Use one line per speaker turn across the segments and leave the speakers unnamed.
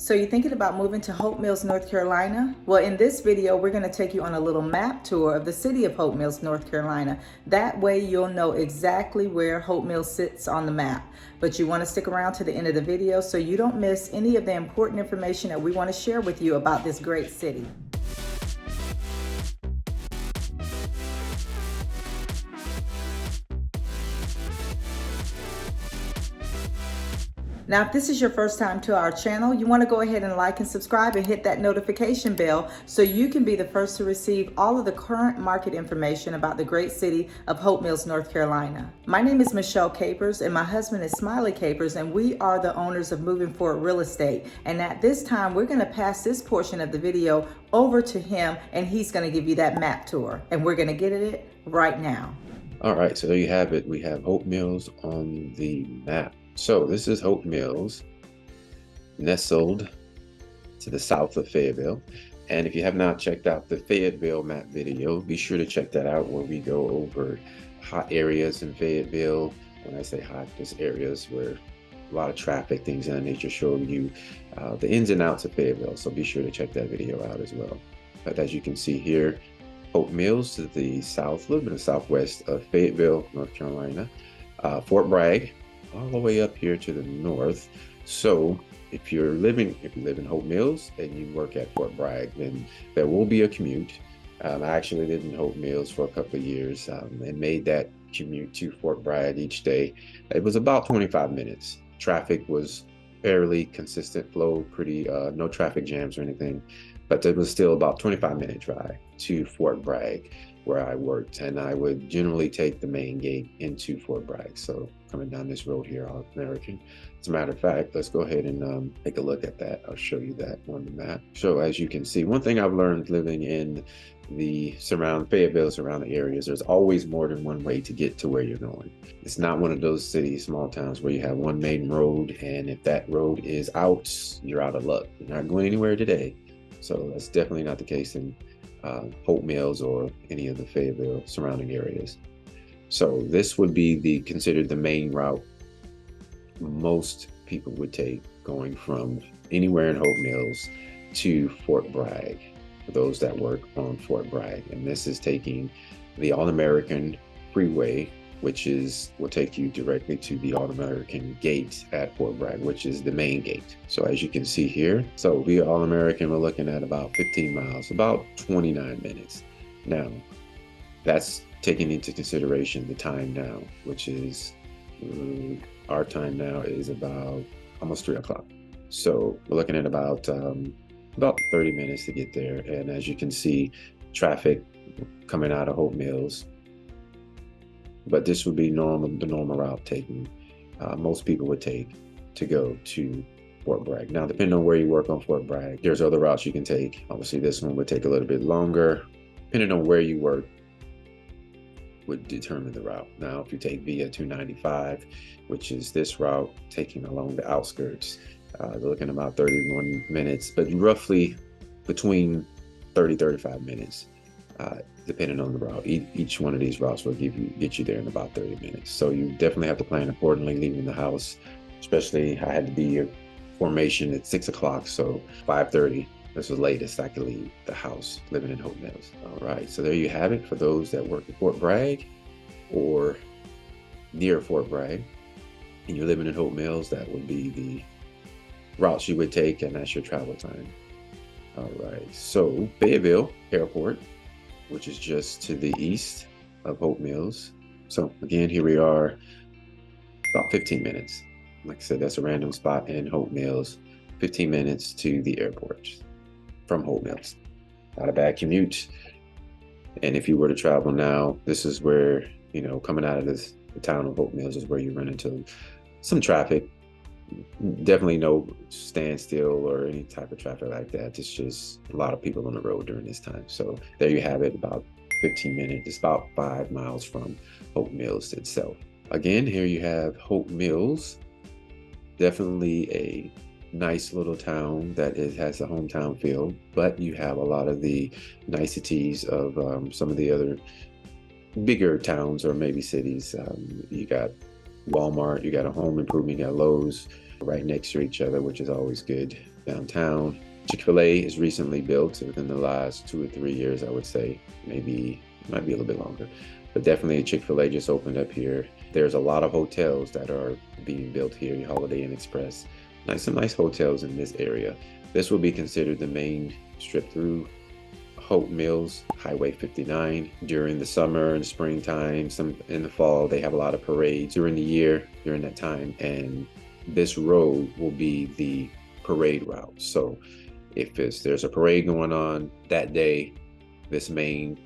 So you're thinking about moving to Hope Mills, North Carolina? Well, in this video, we're going to take you on a little map tour of the city of Hope Mills, North Carolina. That way you'll know exactly where Hope Mills sits on the map. But you want to stick around to the end of the video so you don't miss any of the important information that we want to share with you about this great city. Now, if this is your first time to our channel, you want to go ahead and like and subscribe and hit that notification bell so you can be the first to receive all of the current market information about the great city of Hope Mills, North Carolina. My name is Michelle Capers and my husband is Smiley Capers, and we are the owners of Moving Forward Real Estate. And at this time, we're going to pass this portion of the video over to him and he's going to give you that map tour. And we're going to get it right now.
All right, so there you have it. We have Hope Mills on the map. So this is Hope Mills, nestled to the south of Fayetteville. And if you have not checked out the Fayetteville map video, be sure to check that out where we go over hot areas in Fayetteville. When I say hot, just areas where a lot of traffic, things of that nature, showing you the ins and outs of Fayetteville. So be sure to check that video out as well. But as you can see here, Hope Mills to the south, a little bit of southwest of Fayetteville, North Carolina. Fort Bragg, all the way up here to the north. So if you live in Hope Mills and you work at Fort Bragg, then there will be a commute. I actually lived in Hope Mills for a couple of years and made that commute to Fort Bragg each day. It was about 25 minutes. Traffic was fairly consistent flow, pretty no traffic jams or anything, but it was still about 25-minute drive to Fort Bragg where I worked, and I would generally take the main gate into Fort Bragg. So coming down this road here, All American. As a matter of fact, let's go ahead and take a look at that. I'll show you that on the map. So as you can see, one thing I've learned living in the Fayetteville surrounding areas, there's always more than one way to get to where you're going. It's not one of those cities, small towns where you have one main road, and if that road is out, you're out of luck. You're not going anywhere today. So that's definitely not the case in Hope Mills or any of the Fayetteville surrounding areas. So this would be considered the main route most people would take going from anywhere in Hope Mills to Fort Bragg, for those that work on Fort Bragg. And this is taking the All-American Freeway, which will take you directly to the All-American gate at Fort Bragg, which is the main gate. So as you can see here, so via All-American, we're looking at about 15 miles, about 29 minutes. Now, that's taking into consideration the time now, which is, our time now is about almost 3 o'clock. So we're looking at about 30 minutes to get there. And as you can see, traffic coming out of Hope Mills. But this would be the normal route most people would take to go to Fort Bragg. Now, depending on where you work on Fort Bragg, there's other routes you can take. Obviously, this one would take a little bit longer. Depending on where you work would determine the route. Now, if you take via 295, which is this route, taking along the outskirts, they're looking about 31 minutes, but roughly between 35 minutes. Depending on the route. Each one of these routes will get you there in about 30 minutes. So you definitely have to plan accordingly leaving the house, especially I had to be in formation at 6 o'clock. So 5:30, this was the latest I could leave the house living in Hope Mills. All right, so there you have it for those that work at Fort Bragg or near Fort Bragg and you're living in Hope Mills, that would be the routes you would take, and that's your travel time. All right, so Fayetteville Airport, which is just to the east of Hope Mills. So again, here we are, about 15 minutes. Like I said, that's a random spot in Hope Mills, 15 minutes to the airport from Hope Mills. Not a bad commute. And if you were to travel now, this is where, coming out of the town of Hope Mills is where you run into some traffic. Definitely no standstill or any type of traffic like that. It's just a lot of people on the road during this time. So there you have it, about 15 minutes. It's about 5 miles from Hope Mills itself. Again, here you have Hope Mills. Definitely a nice little town that has a hometown feel, but you have a lot of the niceties of some of the other bigger towns or maybe cities. You got Walmart, you got a home improvement, you got Lowe's right next to each other, which is always good. downtown. Chick-fil-A is recently built within the last 2 or 3 years, I would say. Maybe, it might be a little bit longer. But definitely Chick-fil-A just opened up here. There's a lot of hotels that are being built here, Holiday Inn Express. Some nice hotels in this area. This will be considered the main strip through Hope Mills, Highway 59. During the summer and springtime, some in the fall, they have a lot of parades during the year, during that time. And this road will be the parade route. So if there's a parade going on that day, this main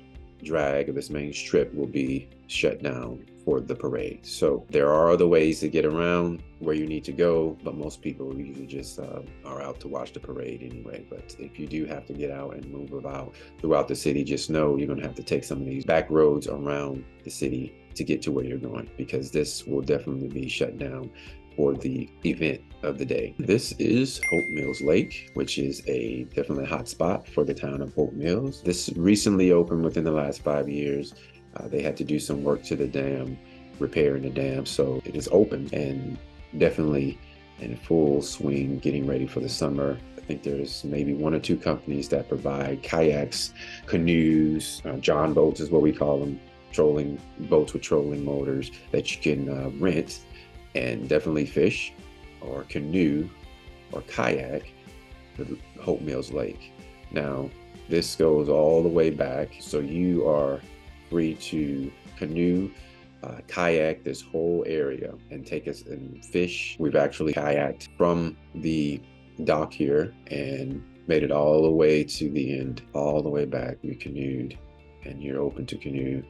drag or this main strip will be shut down for the parade. So there are other ways to get around where you need to go, but most people usually just are out to watch the parade anyway. But if you do have to get out and move about throughout the city, just know you're going to have to take some of these back roads around the city to get to where you're going, because this will definitely be shut down for the event of the day. This is Hope Mills Lake, which is a definitely hot spot for the town of Hope Mills. This recently opened within the last 5 years. They had to do some work to the dam, repairing the dam, so it is open and definitely in full swing, getting ready for the summer. I think there's maybe 1 or 2 companies that provide kayaks, canoes, John boats is what we call them, trolling boats with trolling motors that you can rent and definitely fish or canoe or kayak to Hope Mills Lake. Now, this goes all the way back, so you are free to canoe, kayak this whole area and take us and fish. We've actually kayaked from the dock here and made it all the way to the end, all the way back. We canoed, and you're open to canoe,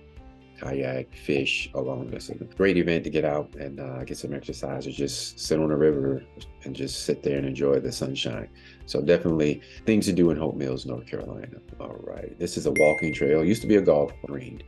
kayak, fish along this. It's a great event to get out and get some exercise, or just sit on the river and just sit there and enjoy the sunshine. So definitely things to do in Hope Mills, North Carolina. All right, this is a walking trail. It used to be a golf green,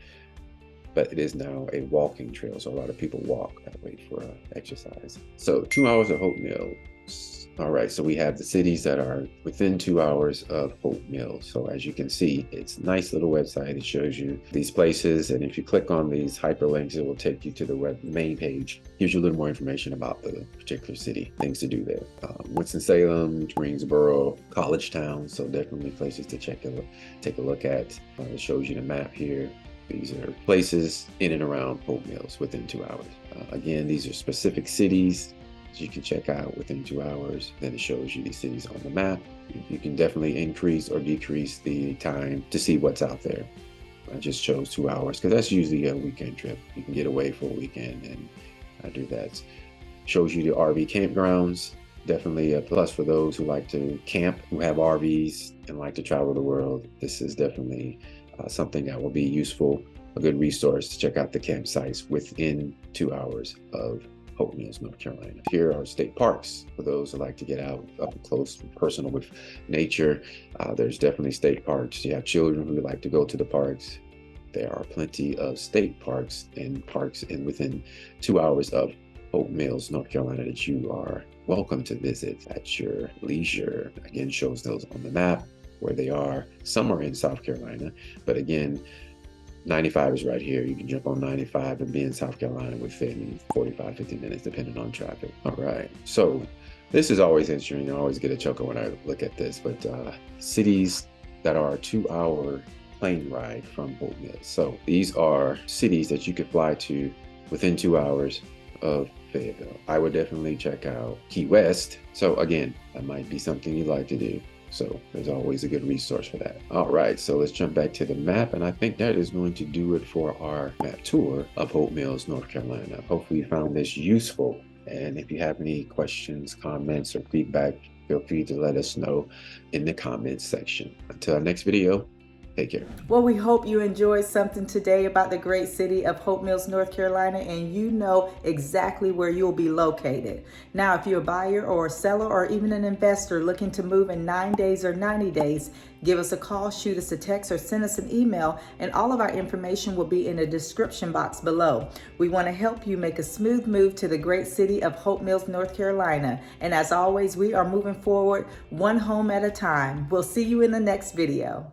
but it is now a walking trail. So a lot of people walk that way for exercise. So 2 hours of Hope Mills. All right, so we have the cities that are within 2 hours of Hope Mills. So as you can see, it's a nice little website. It shows you these places, and if you click on these hyperlinks, it will take you to the main page. Gives you a little more information about the particular city, things to do there. Winston-Salem, Greensboro, College Town. So definitely places to take a look at. It shows you the map here. These are places in and around Hope Mills within 2 hours. Again, these are specific cities you can check out within 2 hours. Then it shows you these cities on the map. You can definitely increase or decrease the time to see what's out there. I just chose 2 hours because that's usually a weekend trip. You can get away for a weekend, and I do that. Shows you the RV campgrounds. Definitely a plus for those who like to camp, who have RVs and like to travel the world. This is definitely something that will be useful, a good resource to check out the campsites within 2 hours of Hope Mills, North Carolina. Here are state parks for those who like to get out up close and personal with nature. There's definitely state parks. You have children who like to go to the parks. There are plenty of state parks and parks within 2 hours of Hope Mills, North Carolina, that you are welcome to visit at your leisure. Again, shows those on the map where they are. Some are in South Carolina, but again, 95 is right here. You can jump on 95 and be in South Carolina within 45, 50 minutes, depending on traffic. All right. So this is always interesting. I always get a chuckle when I look at this, but cities that are a 2-hour plane ride from Hope Mills. So these are cities that you could fly to within 2 hours of Fayetteville. I would definitely check out Key West. So again, that might be something you'd like to do. So there's always a good resource for that. All right, so let's jump back to the map. And I think that is going to do it for our map tour of Hope Mills, North Carolina. Hopefully you found this useful. And if you have any questions, comments, or feedback, feel free to let us know in the comments section. Until our next video, take care.
Well, we hope you enjoyed something today about the great city of Hope Mills, North Carolina, and you know exactly where you'll be located. Now, if you're a buyer or a seller or even an investor looking to move in 9 days or 90 days, give us a call, shoot us a text, or send us an email, and all of our information will be in the description box below. We want to help you make a smooth move to the great city of Hope Mills, North Carolina. And as always, we are moving forward one home at a time. We'll see you in the next video.